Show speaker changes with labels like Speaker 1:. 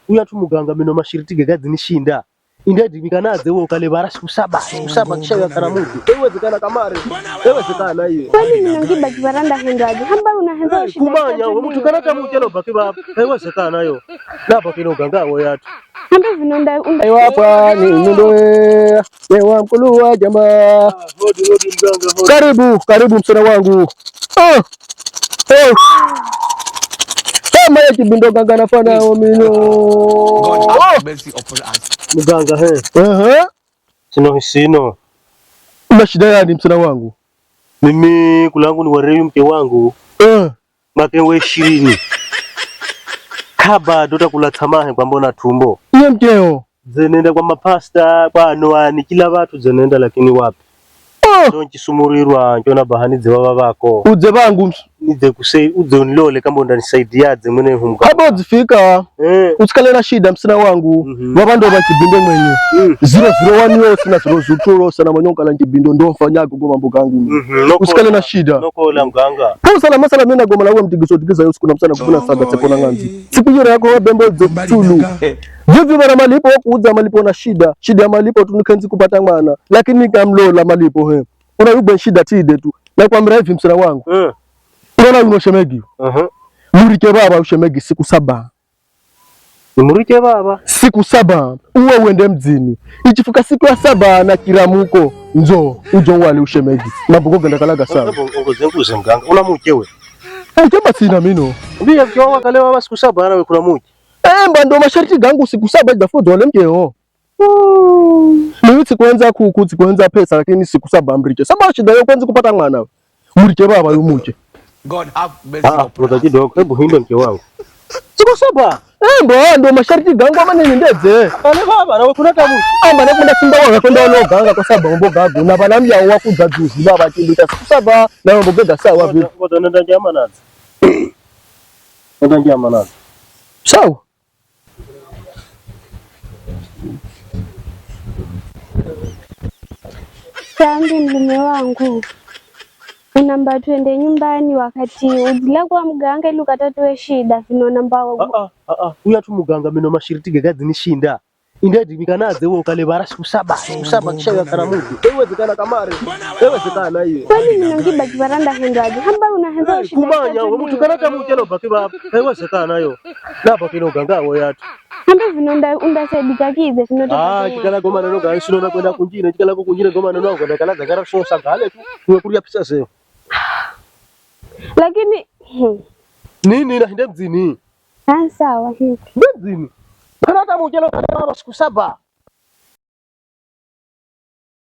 Speaker 1: Uya tu muganga mino mashiriti gegazi nishinda. Indadi mikanaze wewe ukale bara siku saba kisha yakana mudu. Haiwezekana kamare. Haiwezekana hiyo.
Speaker 2: Kwani mino ngiba kibaranda hendaje? Hamba unahenza shida.
Speaker 1: Kumanya we mtu kanata mukelo bakiba. Haiwezekana hiyo. Napa kino ganga wo yatu.
Speaker 2: Hamba vinonda
Speaker 3: hapa ni ndoe wa mkulu wa jamaa.
Speaker 1: Hodi mganga hodi.
Speaker 3: Karibu msana wangu. Maya kibindo ganga nafana omino.
Speaker 1: Mganga sino.
Speaker 3: Una shida gani msana wangu?
Speaker 1: Mimi kulangu ni warewi mke wangu. Make we 20. Kaba dota kula tamahe kwa mbona tumbo.
Speaker 3: Iye mkeo.
Speaker 1: Zenenda kwa mapasta, kwa anuani, kila watu zenenda lakini wapi. Nonchi sumurirwa, njona bahani zewa bako.
Speaker 3: Uze bangu.
Speaker 1: Nize kusei, uze unilole kama undanisaidiaze mwene humka.
Speaker 3: Haba uzifika. Usikale na shida msina wangu. Wabando wa kibindo mwenye. 001 yo sina 002 sana manyonka la kibindo ndo mfanya kugo mambo gangu. Usikale na shida.
Speaker 1: Noko la mganga.
Speaker 3: Kwa sana masala mimi ngoma la uwe mtigiso yo siku na msana kufuna saga tepona nganzi. Siku hiyo yako bembo zotulu. Vivi bara malipo kuuza malipo na shida. Shida ya malipo tunikenzi kupata mwana. Lakini kamlola malipo he. Unayubwa shida tide tu. Na kwa mrefu msana wangu. Unaona yuno shemegi. Murike baba ushemegi siku 7.
Speaker 1: Murike baba
Speaker 3: siku 7 uwe uende mzini. Ichifuka siku ya 7 na kiramuko nzo ujo wale ushemegi. Mabugo genda kalaga sawa.
Speaker 1: Ngozenguze mganga. Una mkewe?
Speaker 3: Mkema sina mino.
Speaker 1: Ndiye mkewa kale baba siku 7 nawe kuna mke.
Speaker 3: Mbando masharti gangu siku 7 idafudo wale mkeo. Mimi sikuanza sikuanza pesa lakini siku 7 mrike. Saba shida yo kwanza kupata mwana. Murike baba yumuke.
Speaker 1: God have mercy. Brother kidogo hebu hinde mke wangu. Siku 7.
Speaker 3: Ndo masharti gangu ama nini ndeze.
Speaker 1: Ale baba nawe kuna tamu.
Speaker 3: Mane kuna simba wanga kwenda lo ganga kwa sababu mambo gagu na banamya wakuza juzi baba kindita siku 7 na mambo genda sawa vipi.
Speaker 1: Ngoja nenda njama nazo. Nenda njama nazo.
Speaker 3: Sawa.
Speaker 2: Sambi mume wangu. Unamba tuende nyumbani wakati ujila kwa mganga ili ukatatue shida vino namba
Speaker 1: Uya tu muganga mino mashiriti gegazi nishinda. Indadi mikanaze wewe ukale bara siku 7 kisha yakana mudu. Haiwezekana kamare. Haiwezekana hiyo.
Speaker 2: Kwani mino ngiba kibaranda hendaje? Hamba unahenza shida.
Speaker 1: Kumanya we mtu kanata mukelo bakiba. Haiwezekana hiyo. Napa kino ganga wo yatu.
Speaker 2: Hamba vinonda undasaidika kize vino
Speaker 1: kikala goma neno ga sino na kwenda kunjina kikala ko kunjina goma neno ga kala gara so sangale tu kuya pesa sio.
Speaker 2: Lakini
Speaker 1: nini na hinde mzini?
Speaker 2: Sawa hivi.
Speaker 1: Mzini. Kanata mukelo kana siku 7.